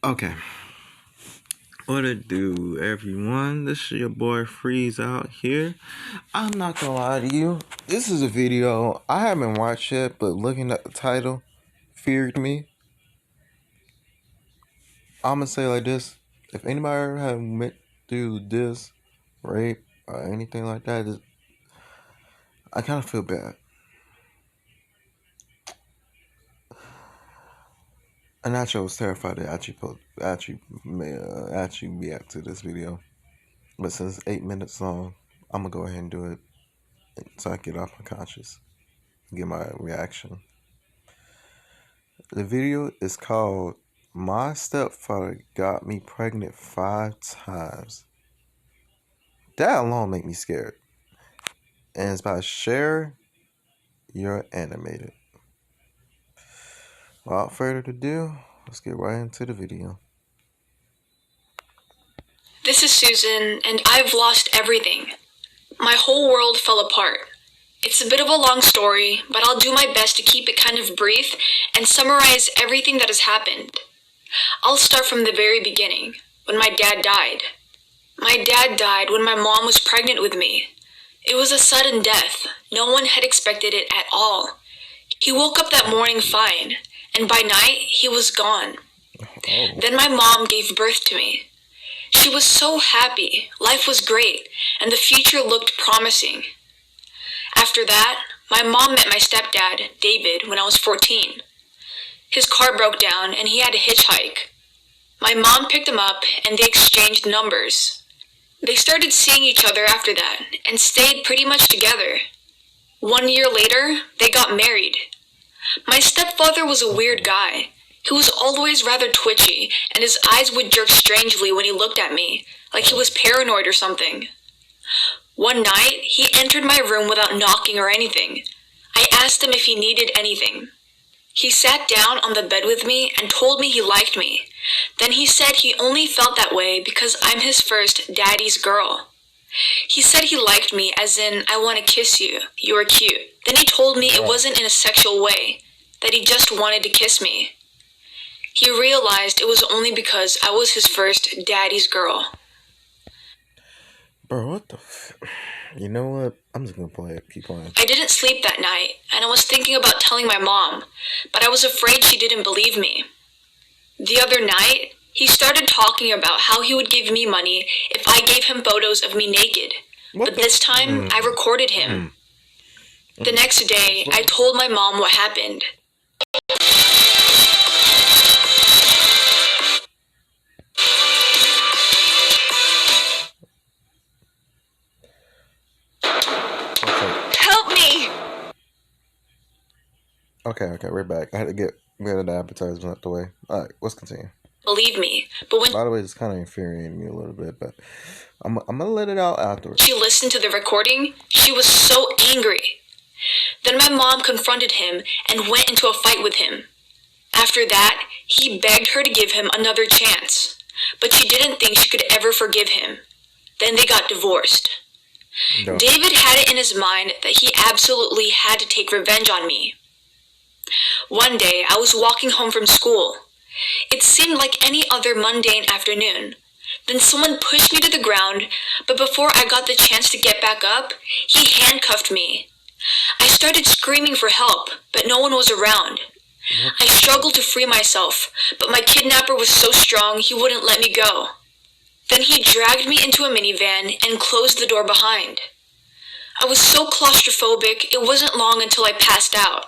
Okay. What it do, everyone? This is your boy Freeze out here. I'm not gonna lie to you. This is a video I haven't watched yet, but looking at the title feared me. I'm gonna say like this: if anybody ever had went through this, rape, or anything like that, I kind of feel bad. And actually, I was terrified to actually react to this video. But since it's 8 minutes long, I'm gonna go ahead and do it so I get off my conscience. Get my reaction. The video is called "My Stepfather Got Me Pregnant 5 Times." That alone make me scared. And it's by Share Your Animated. Without further ado, let's get right into the video. This is Susan, and I've lost everything. My whole world fell apart. It's a bit of a long story, but I'll do my best to keep it kind of brief and summarize everything that has happened. I'll start from the very beginning, when my dad died. My dad died when my mom was pregnant with me. It was a sudden death. No one had expected it at all. He woke up that morning fine, and by night, he was gone. Then my mom gave birth to me. She was so happy, life was great, and the future looked promising. After that, my mom met my stepdad, David, when I was 14. His car broke down and he had to hitchhike. My mom picked him up and they exchanged numbers. They started seeing each other after that and stayed pretty much together. 1 year later, they got married. My stepfather was a weird guy. He was always rather twitchy, and his eyes would jerk strangely when he looked at me, like he was paranoid or something. One night, he entered my room without knocking or anything. I asked him if he needed anything. He sat down on the bed with me and told me he liked me. Then he said he only felt that way because I'm his first daddy's girl. He said he liked me as in, I want to kiss you, you are cute. Then he told me it wasn't in a sexual way, that he just wanted to kiss me. He realized it was only because I was his first daddy's girl. Bro, what the You know what? I'm just gonna play it. Keep playing. I didn't sleep that night, and I was thinking about telling my mom, but I was afraid she didn't believe me. The other night, he started talking about how he would give me money if I gave him photos of me naked. But this time, I recorded him. The next day, I told my mom what happened. Help me! Okay, we're back. I had to get rid of the advertisement out the way. Alright, let's continue. Believe me, but when By the way, it's kind of infuriating me a little bit, but I'm gonna let it out afterwards. she listened to the recording, she was so angry. Then my mom confronted him and went into a fight with him. After that, he begged her to give him another chance, but she didn't think she could ever forgive him. Then they got divorced. No. David had it in his mind that he absolutely had to take revenge on me. One day, I was walking home from school. It seemed like any other mundane afternoon. Then someone pushed me to the ground, but before I got the chance to get back up, he handcuffed me. I started screaming for help, but no one was around. I struggled to free myself, but my kidnapper was so strong he wouldn't let me go. Then he dragged me into a minivan and closed the door behind. I was so claustrophobic, it wasn't long until I passed out.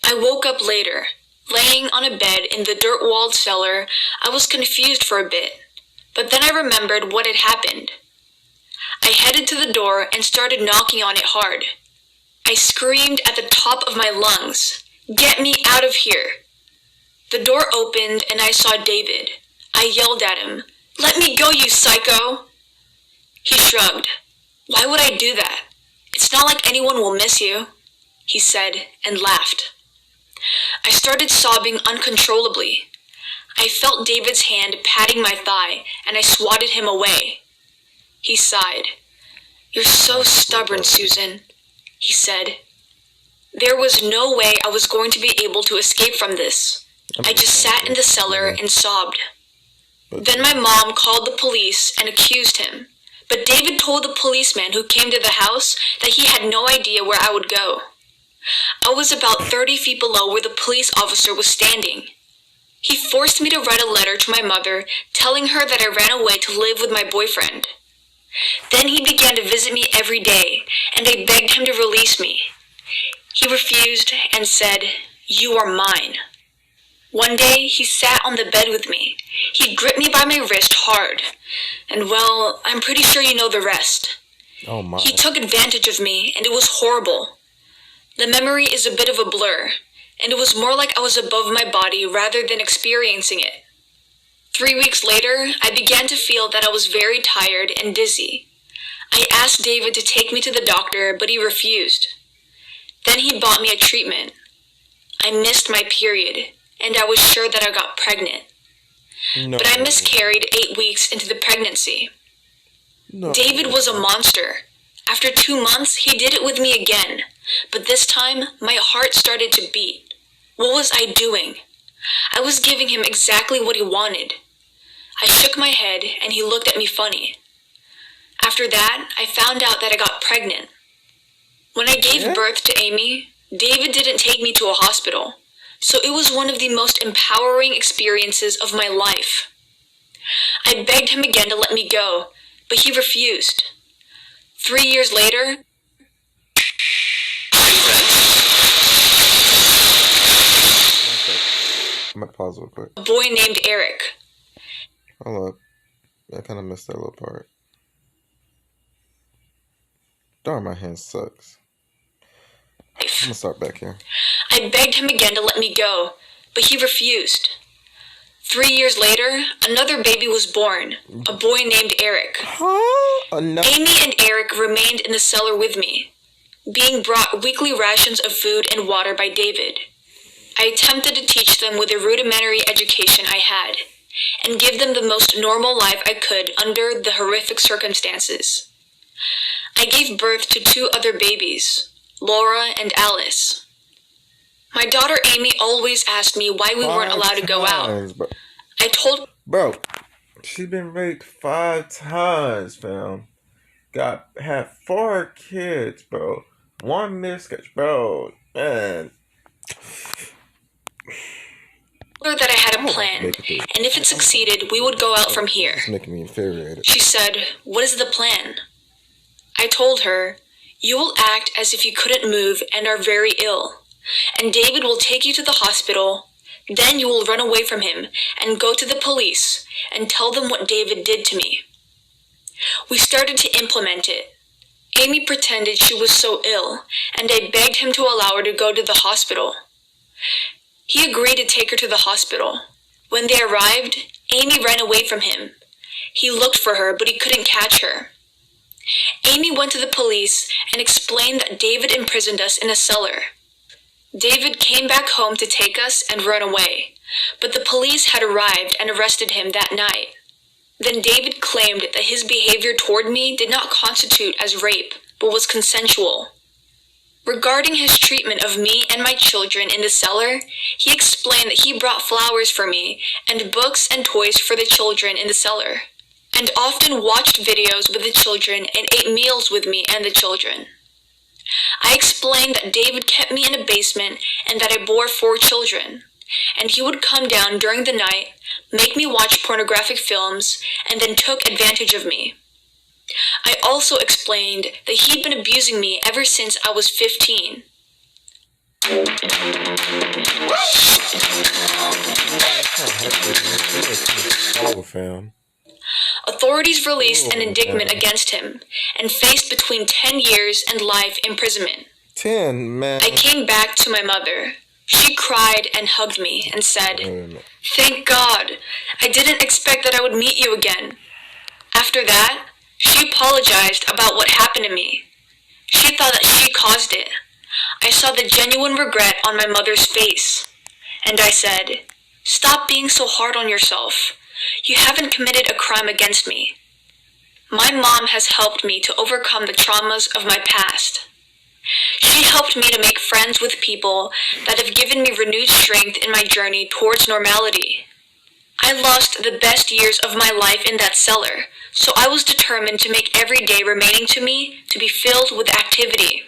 I woke up later. Laying on a bed in the dirt-walled cellar, I was confused for a bit, but then I remembered what had happened. I headed to the door and started knocking on it hard. I screamed at the top of my lungs, "Get me out of here!" The door opened and I saw David. I yelled at him, "Let me go, you psycho!" He shrugged. "Why would I do that? It's not like anyone will miss you," he said and laughed. I started sobbing uncontrollably. I felt David's hand patting my thigh, and I swatted him away. He sighed. "You're so stubborn, Susan," he said. There was no way I was going to be able to escape from this. I just sat in the cellar and sobbed. Then my mom called the police and accused him. But David told the policeman who came to the house that he had no idea where I would go. I was about 30 feet below where the police officer was standing. He forced me to write a letter to my mother telling her that I ran away to live with my boyfriend. Then he began to visit me every day, and I begged him to release me. He refused and said, "You are mine." One day, he sat on the bed with me. He gripped me by my wrist hard. And well, I'm pretty sure you know the rest. Oh my. He took advantage of me, and it was horrible. The memory is a bit of a blur, and it was more like I was above my body rather than experiencing it. 3 weeks later, I began to feel that I was very tired and dizzy. I asked David to take me to the doctor, but he refused. Then he bought me a treatment. I missed my period, and I was sure that I got pregnant. No. But I miscarried 8 weeks into the pregnancy. No. David was a monster. After 2 months, he did it with me again. But this time, my heart started to beat. What was I doing? I was giving him exactly what he wanted. I shook my head, and he looked at me funny. After that, I found out that I got pregnant. When I gave birth to Amy, David didn't take me to a hospital. So it was one of the most empowering experiences of my life. I begged him again to let me go, but he refused. 3 years later, I'm gonna pause real quick. a boy named Eric. Hold up. I kind of missed that little part. Darn, my hand sucks. I'm gonna start back here. I begged him again to let me go, but he refused. 3 years later, another baby was born, a boy named Eric. Amy and Eric remained in the cellar with me, being brought weekly rations of food and water by David. I attempted to teach them with the rudimentary education I had, and give them the most normal life I could under the horrific circumstances. I gave birth to 2 other babies, Laura and Alice. My daughter Amy always asked me why we weren't allowed to go out. Bro. I told... Bro, she been raped 5 times, fam. Had 4 kids, bro. 1 miscarriage, bro. Man. her that I had a plan, and if it succeeded, we would go out from here. It's making me infuriated. She said, "What is the plan?" I told her, "You will act as if you couldn't move and are very ill, and David will take you to the hospital. Then you will run away from him and go to the police and tell them what David did to me." We started to implement it. Amy pretended she was so ill, and I begged him to allow her to go to the hospital. He agreed to take her to the hospital. When they arrived, Amy ran away from him. He looked for her, but he couldn't catch her. Amy went to the police and explained that David imprisoned us in a cellar. David came back home to take us and run away, but the police had arrived and arrested him that night. Then David claimed that his behavior toward me did not constitute as rape, but was consensual. Regarding his treatment of me and my children in the cellar, he explained that he brought flowers for me and books and toys for the children in the cellar, and often watched videos with the children and ate meals with me and the children. I explained that David kept me in a basement and that I bore 4 children, and he would come down during the night, make me watch pornographic films, and then took advantage of me. I also explained that he'd been abusing me ever since I was 15. Authorities released an indictment against him and faced between 10 years and life imprisonment. 10, man. I came back to my mother. She cried and hugged me and said, "Thank God, I didn't expect that I would meet you again." After that, she apologized about what happened to me. She thought that she caused it. I saw the genuine regret on my mother's face. And I said, "Stop being so hard on yourself. You haven't committed a crime against me." My mom has helped me to overcome the traumas of my past. She helped me to make friends with people that have given me renewed strength in my journey towards normality. I lost the best years of my life in that cellar, so I was determined to make every day remaining to me to be filled with activity.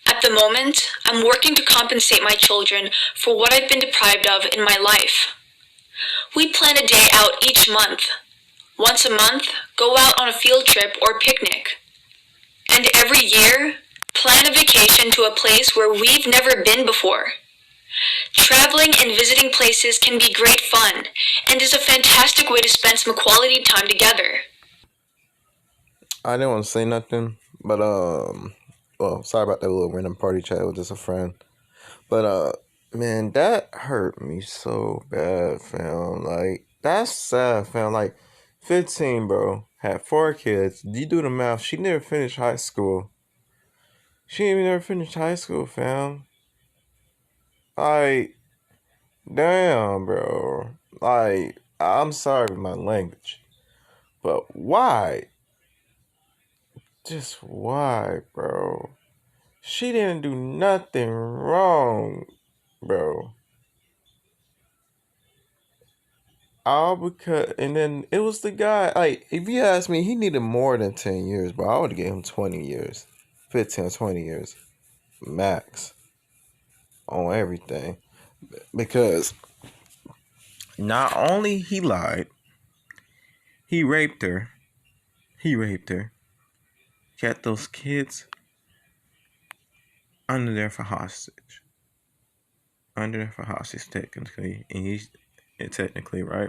At the moment, I'm working to compensate my children for what I've been deprived of in my life. We plan a day out each month. Once a month, go out on a field trip or picnic. And every year, plan a vacation to a place where we've never been before. Traveling and visiting places can be great fun and is a fantastic way to spend some quality time together. I didn't want to say nothing, but well, sorry about that little random party chat with just a friend. But man, that hurt me so bad, fam. Like, that's sad, fam. Like, 15, bro, had 4 kids. You do the math. She never finished high school. She ain't even never finished high school, fam. Like, damn, bro. Like, I'm sorry for my language, but why? Just why, bro? She didn't do nothing wrong, bro. All because, and then it was the guy. Like, if you ask me, he needed more than 10 years, bro. I would have gave him 20 years, 15 or 20 years, max, on everything. Because not only he lied, he raped her. He raped her. Kept those kids under there for hostage. Under there for hostage, technically. And he's technically, right?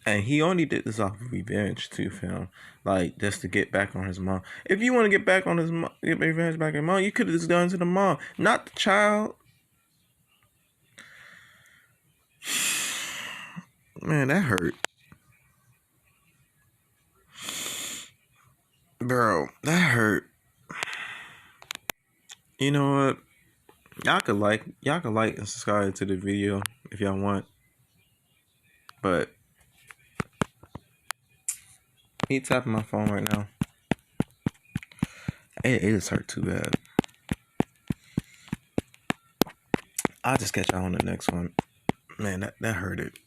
And he only did this off of revenge too, fam. Like, just to get back on his mom. If you want to get back on his mom, get revenge back on his mom, you could have just done to the mom, not the child. Man, that hurt. Bro, that hurt. You know what? Y'all could like and subscribe to the video if y'all want. But he tapping my phone right now. It just hurt too bad. I'll just catch y'all on the next one. Man, that hurt it.